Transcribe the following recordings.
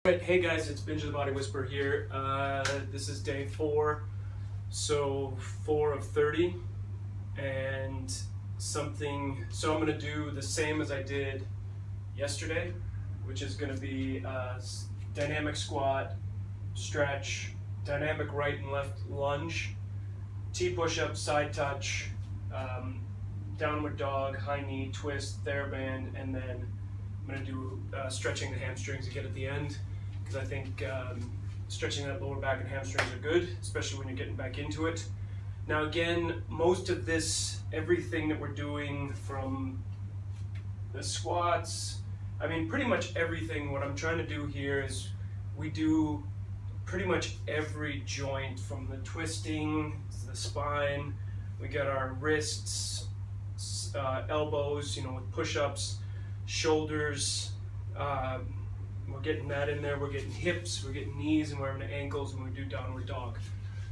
Right, hey guys, it's Binja the Body Whisperer here. This is day 4, so 4 of 30, and so I'm going to do the same as I did yesterday, which is going to be dynamic squat, stretch, dynamic right and left lunge, T-Pushup, side touch, downward dog, high knee, twist, Thera Band, and then I'm going to do stretching the hamstrings again at the end, because I think stretching that lower back and hamstrings are good, especially when you're getting back into it. Now again, most of this, everything that we're doing from the squats, I mean pretty much everything, what I'm trying to do here is we do pretty much every joint, from the twisting, the spine, we got our wrists, elbows, with push-ups, shoulders, we're getting that in there, we're getting hips, we're getting knees, and we're having ankles, and we do downward dog.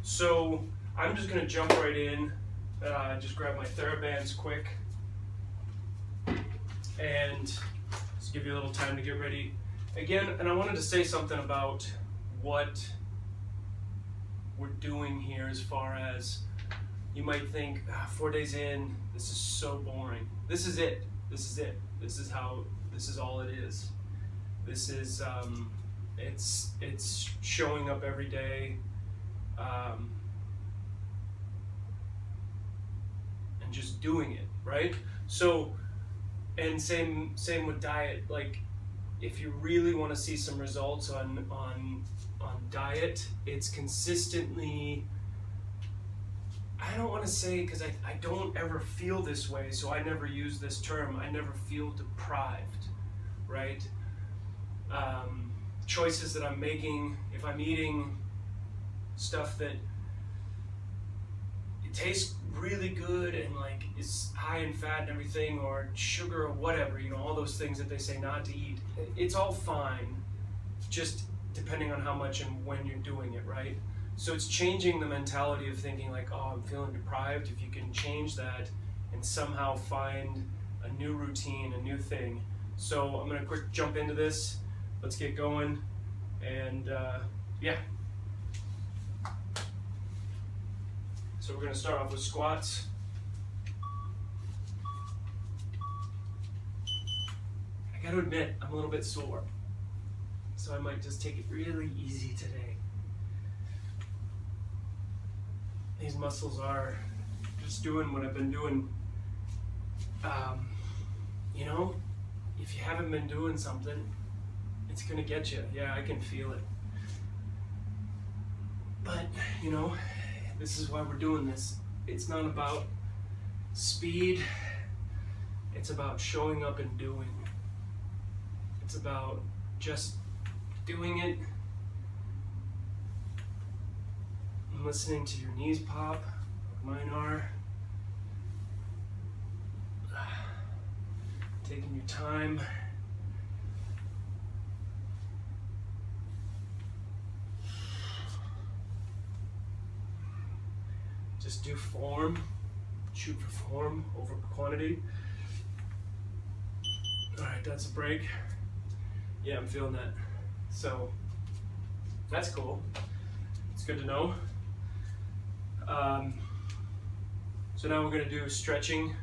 So I'm just going to jump right in, just grab my Thera Bands quick, and just give you a little time to get ready. Again, and I wanted to say something about what we're doing here, as far as you might think, 4 days in, this is so boring. This is it. This is it. This is all it is. This is, it's showing up every day, and just doing it, right? So, and same with diet. Like, if you really want to see some results on diet, it's consistently, I don't want to say, because I don't ever feel this way, so I never use this term, I never feel deprived, right? Choices that I'm making, if I'm eating stuff that it tastes really good and like is high in fat and everything, or sugar or whatever, all those things that they say not to eat, it's all fine, just depending on how much and when you're doing it, right? So it's changing the mentality of thinking like, oh, I'm feeling deprived. If you can change that and somehow find a new routine, a new thing. So I'm gonna quick jump into this. Let's get going, and yeah. So we're gonna start off with squats. I gotta admit, I'm a little bit sore, so I might just take it really easy today. These muscles are just doing what I've been doing. If you haven't been doing something, it's gonna get you. Yeah, I can feel it. But, this is why we're doing this. It's not about speed. It's about showing up and doing. It's about just doing it and listening to your knees pop, like mine are. Taking your time. Just do form, shoot for form over quantity. All right, that's a break. Yeah, I'm feeling that. So that's cool. It's good to know. So now we're gonna do stretching,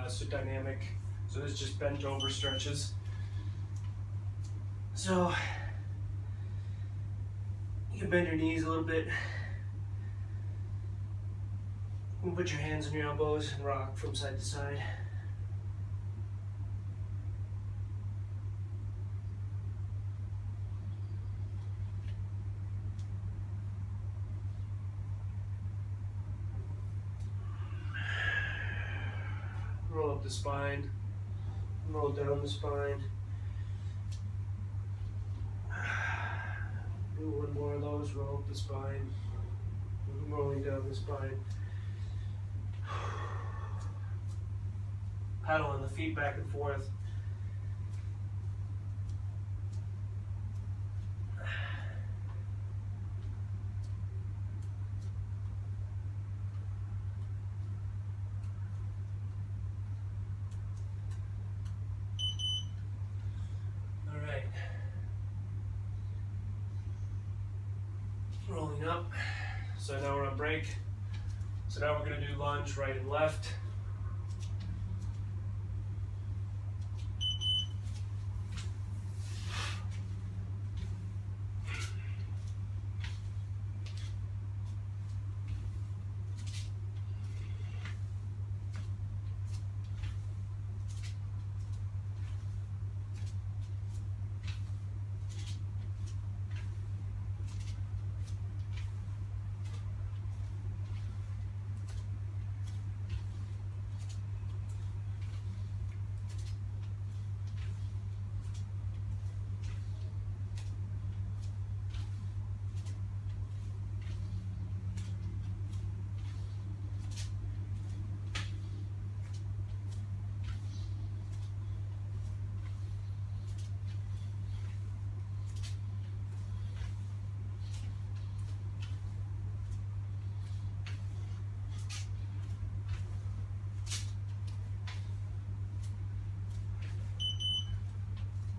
so dynamic. So this is just bent over stretches. So you can bend your knees a little bit. You can put your hands on your elbows and rock from side to side. Roll up the spine, roll down the spine. Do one more of those, roll up the spine, rolling down the spine. Paddling the feet back and forth. rolling up. So now we're on break. So now we're going to do lunge right and left.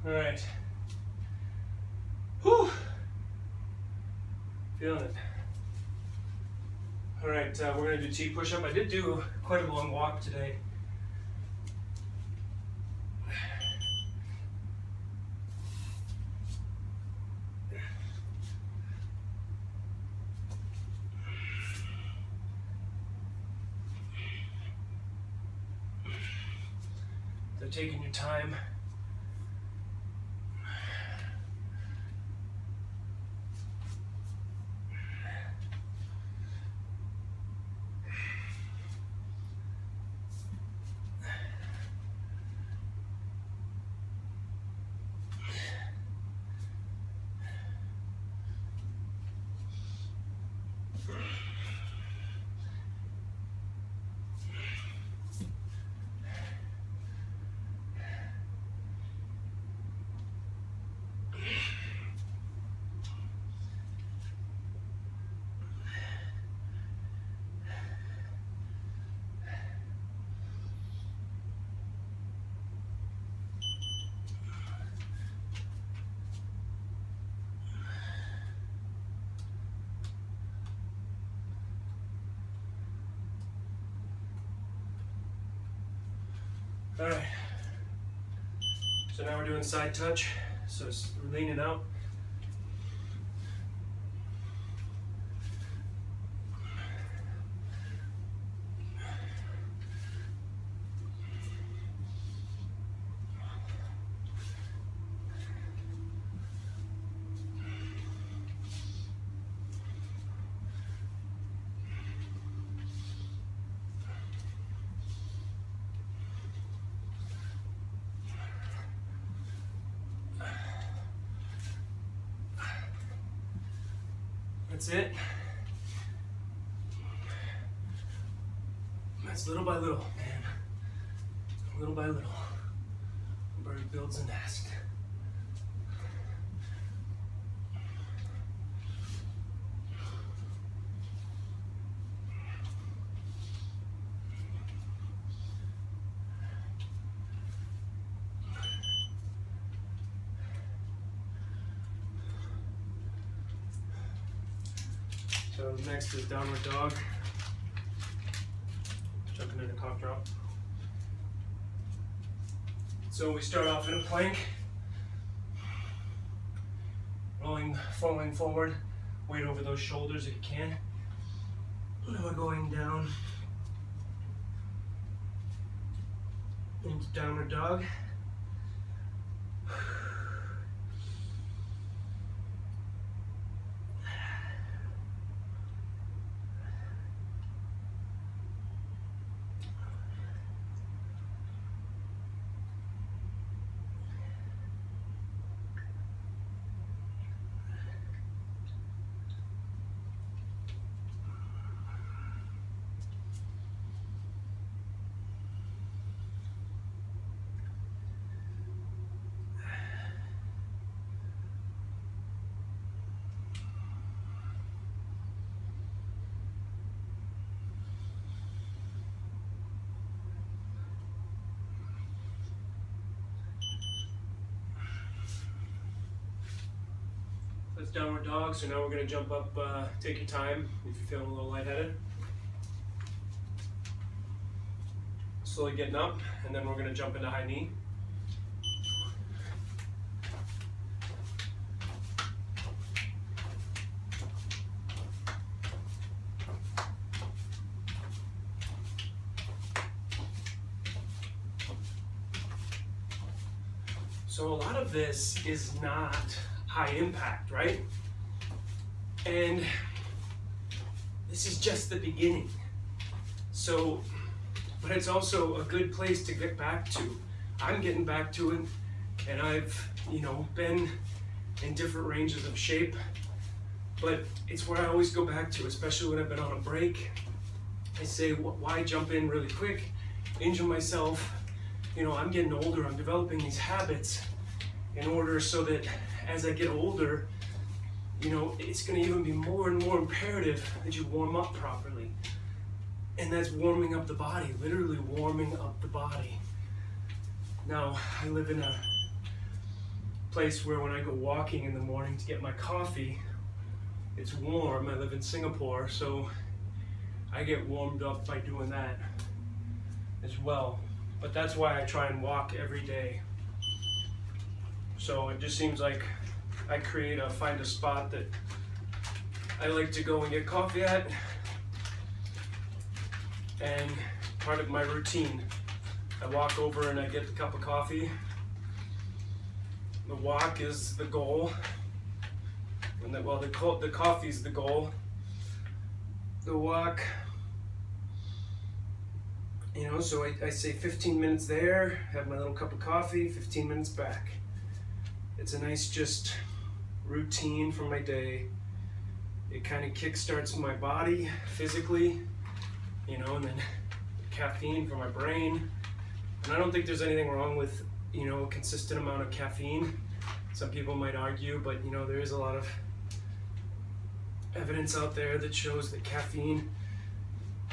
All right. Whew. Feeling it. All right, we're gonna do T-push-up. I did do quite a long walk today. So taking your time. All right, so now we're doing side touch, so we're leaning out. That's it. That's little by little, man. Little by little. The bird builds a nest. So next is downward dog. Jumping into cock drop. So we start off in a plank, falling forward, weight over those shoulders if you can. And then we're going down into downward dog. downward dog. So now we're gonna jump up, take your time if you're feeling a little lightheaded. Slowly getting up, and then we're gonna jump into high knee. So a lot of this is not high impact, right? And this is just the beginning. So, but it's also a good place to get back to. I'm getting back to it, and I've, been in different ranges of shape, but it's where I always go back to, especially when I've been on a break. I say, why jump in really quick, injure myself? I'm getting older, I'm developing these habits in order so that as I get older, it's gonna even be more and more imperative that you warm up properly. And that's warming up the body, literally warming up the body. Now, I live in a place where when I go walking in the morning to get my coffee, it's warm. I live in Singapore, so I get warmed up by doing that as well. But that's why I try and walk every day. So it just seems like I find a spot that I like to go and get coffee at. And part of my routine, I walk over and I get the cup of coffee. The walk is the goal. And the coffee's the goal. The walk, so I say 15 minutes there, have my little cup of coffee, 15 minutes back. It's a nice just routine for my day. It kind of kickstarts my body physically, and then caffeine for my brain. And I don't think there's anything wrong with, a consistent amount of caffeine. Some people might argue, but there is a lot of evidence out there that shows that caffeine,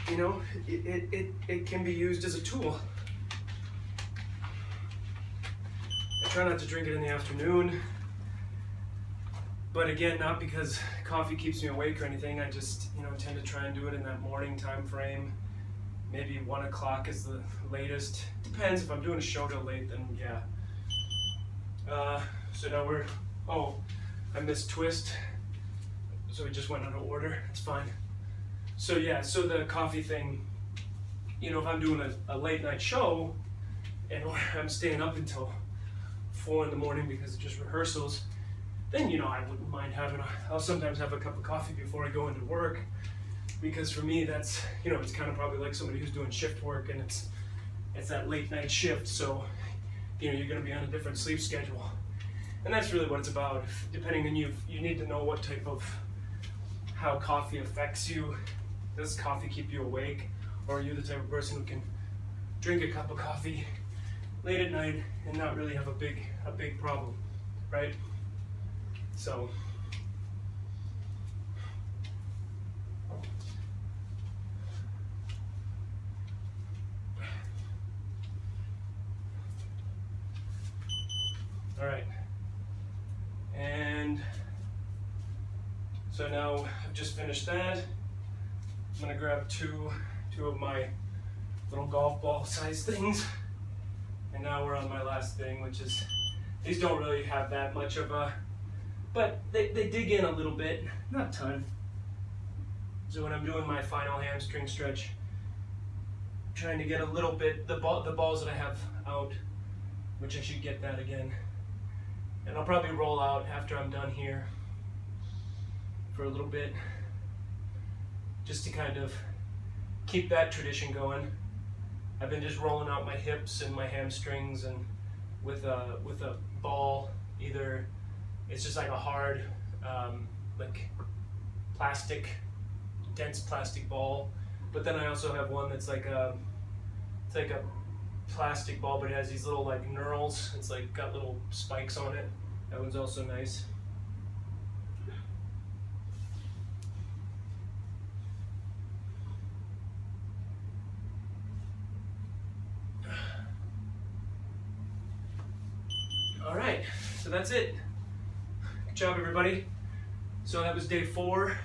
it can be used as a tool. I try not to drink it in the afternoon, but again, not because coffee keeps me awake or anything. I just, tend to try and do it in that morning time frame. Maybe 1 o'clock is the latest. Depends. If I'm doing a show till late, then yeah. So now I missed twist. So we just went out of order. It's fine. So yeah, so the coffee thing, if I'm doing a late night show and I'm staying up until 4 in the morning because of just rehearsals, then I wouldn't mind I'll sometimes have a cup of coffee before I go into work, because for me that's, it's kind of probably like somebody who's doing shift work, and it's that late night shift, so you're going to be on a different sleep schedule. And that's really what it's about. Depending on you need to know what type of, how coffee affects you. Does coffee keep you awake, or are you the type of person who can drink a cup of coffee late at night and not really have a big problem, right? So all right, and so now I've just finished that. I'm gonna grab two of my little golf ball size things, and now we're on my last thing, which is, these don't really have that much of a, but they dig in a little bit, not a ton. So when I'm doing my final hamstring stretch, I'm trying to get a little bit, the balls that I have out, which I should get that again. And I'll probably roll out after I'm done here for a little bit, just to kind of keep that tradition going. I've been just rolling out my hips and my hamstrings, and with a ball, either it's just like a hard, like dense plastic ball, but then I also have one that's like it's like a plastic ball, but it has these little like knurls. It's like got little spikes on it. That one's also nice. All right, so that's it. Good job, everybody. So that was day 4,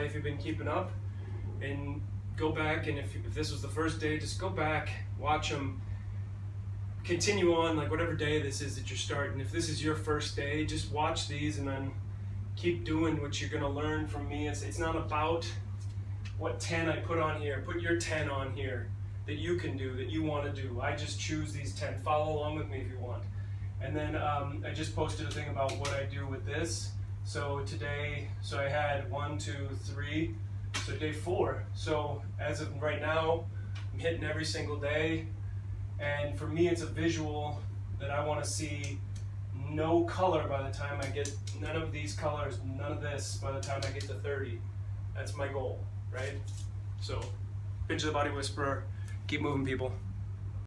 if you've been keeping up. And go back, and if this was the first day, just go back, watch them, continue on, like whatever day this is that you're starting. If this is your first day, just watch these and then keep doing what you're gonna learn from me. It's not about what 10 I put on here. Put your 10 on here that you can do, that you wanna do. I just choose these 10. Follow along with me if you want. And then I just posted a thing about what I do with this. So today, I had 1, 2, 3, so day 4. So as of right now, I'm hitting every single day. And for me, it's a visual that I want to see no color by the time I get, none of these colors, none of this by the time I get to 30. That's my goal, right? So, Binja the Body Whisperer, keep moving, people.